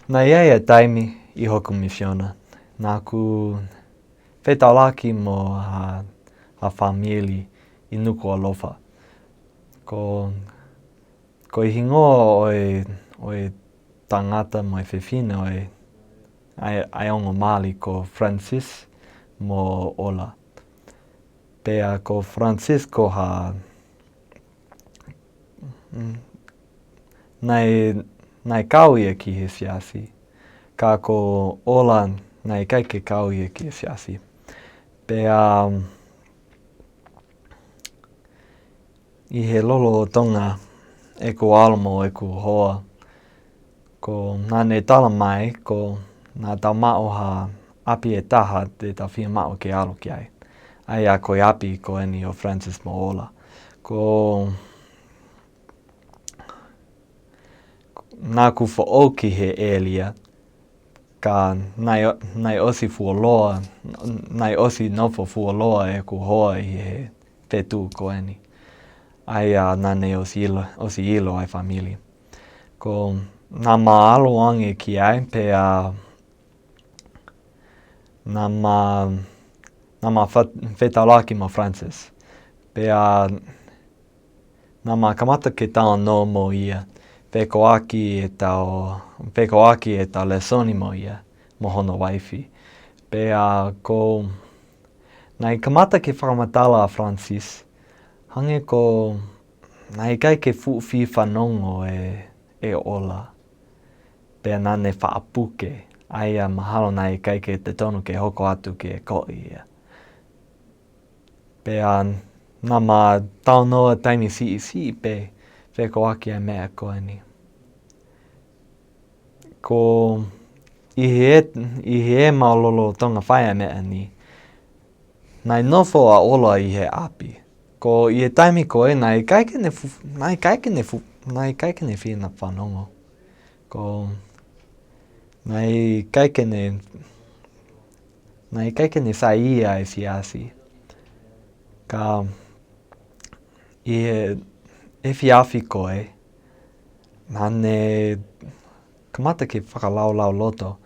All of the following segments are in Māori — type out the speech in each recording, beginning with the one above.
Nā iaia taimi I hoku misiona. Nā ku whetaulaki mō ha whamieli I nuku alofa. Ko I hingoa o tangata mo whiwhine ai ongo Māli ko Francis mō Ola. Pea ko Francis ko nai kau ia ki he siasi. Ka ko Ola nai kaike kau ia ki he siasi. Pea I he lolo o tonga e ko Alamo e ko hoa. Ko nāne tala mai ko nā taumao api e taha te tawhia mao ke alo ki ai. Ai a koe api ko eni o Francis mō Ola. Ko nā ku whao ki he elia ka nai osi fuoloa, nai osi nofo fuoloa e ko hoa I he whetū ko eni. Ai nāne osi ilo ai whamili. Ko nā alo ange ki ai pea nā whetaulaki mo Francis. Pea nā kamata ke tau no mo ia. Wheko aki e tau lesoni mo ia, mo hono waifi. Pea ko nai kamata ke whakamatala a Francis, hange ko nai kai ke fuwhi whanongo e Ola. Pea nāne whaapuke, ai mahalo nai kai ke te tonu ke hoko atu ke koi ia. Pea nā tau noa taimi si pe wheko aki ai mea ko eni. Ko I he maololo tonga whaia mea ni, nai nofo a Ola I he api. Ko I he taimi koe, nai kaikene whina whanongo. Ko nai kaikene sa ia e siasi. Ka I he whiawhi koe, nāne kamata ke whakalaulau loto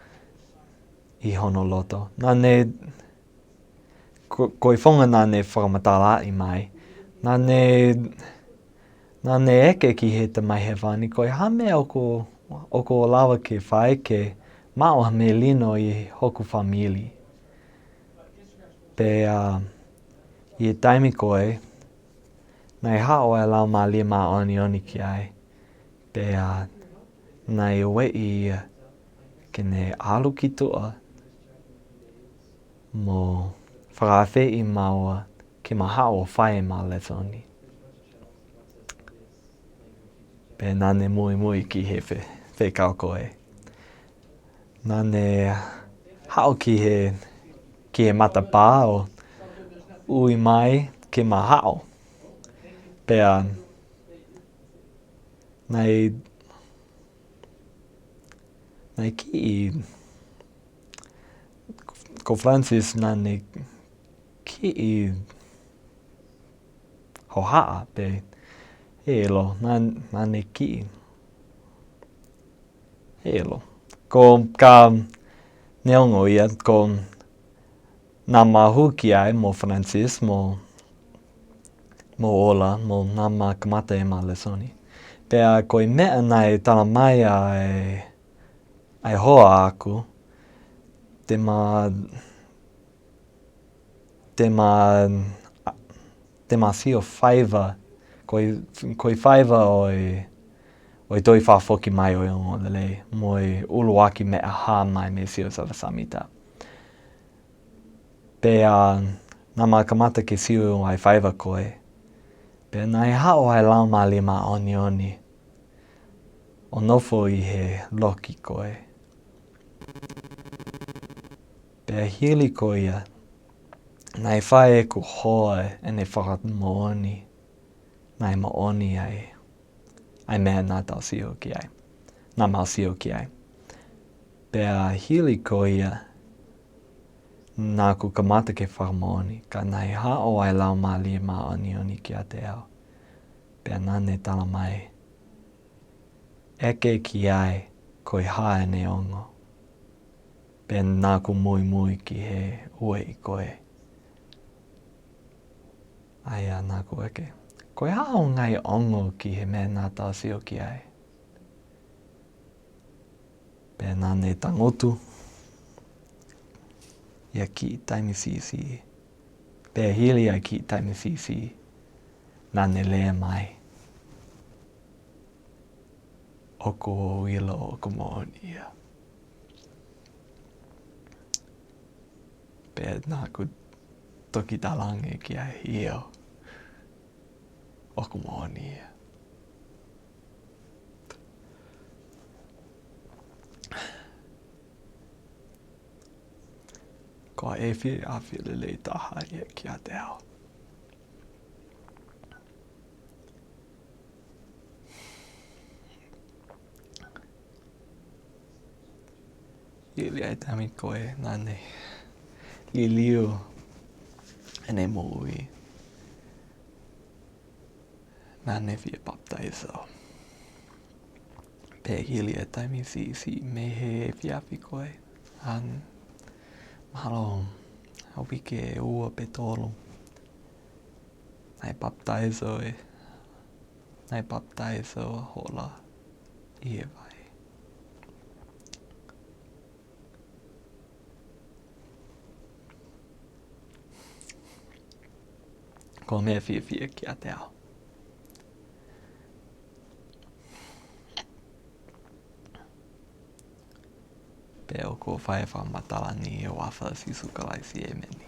I hono loto. Nāne koe whonga nāne whakamatala I mai. Nāne eke ki he te mai he whani koe hame o ko lawa ke whai ke mao me lino I hoku whamili. Pea I he taimi koe, nai hao e lau mā lima oni ki ai. Pea nai oe ia ke ne alu ki tua mo whakawhi maua ke mahao whae mā lesoni. Pea nāne mui ki he whekau koe. Nāne hao ki he matapā o ui mai ke mahao. Pea nai ki ko Francis nāne ki hohaa pe he elo, nāne ki he elo. Ko ka neongo ia, ko nā mahu ki ai mo Francis mo Ola, mo nā mā kamata e mā lesoni. Pea koe mea nai tala mai ai hoa aku, te mā sio whaiva, koe whaiva oi toi whawhoki mai o ongo lelei, moi uluaki mea hā mai me sio savasamita. Pea nā mā kamata ke sio ai whaiva koe, pea nai hao ai lau mā lima oni, o nofo I he loki koe. Pea hili ko ia, nai whae ko hoa e ne whakamooni, nai mooni ai mea nā tau sio ki ai, nā mau sio ki ai. Pea hili ko ia, nā ku kamata ke whakamooni, ka nai hao ai lau mā lima oni ki a te ao. Pea nāne tala mai, eke ki ai koe haene ongo. Pen nāku mui ki he ue i koe. Aia nāku eke. Koe hao ngai ongo ki he mea nā tāsio ki ai. Pēnā ne tangotu. Ia ki taimi sisi. Pēr hili ai ki taimi sisi. Nā ne lea mai. Oko o ilo o kumoni ia. Pēr nāku toki talange ki ai hio. O kumoni ia. Ko e whiri le taha ia ki a te ao. Ili ai tami koe nane liu ene mui. Nane whia baptaiso. Pē hili ai tami si me he whiawhi koe. Mahalo, au wike e ua pe tolu. Nai baptaiso hola i e vai. Ko mea whia ki a te ao. Pē o ko whae whamatala ni e wafa si sukalaisi e meni.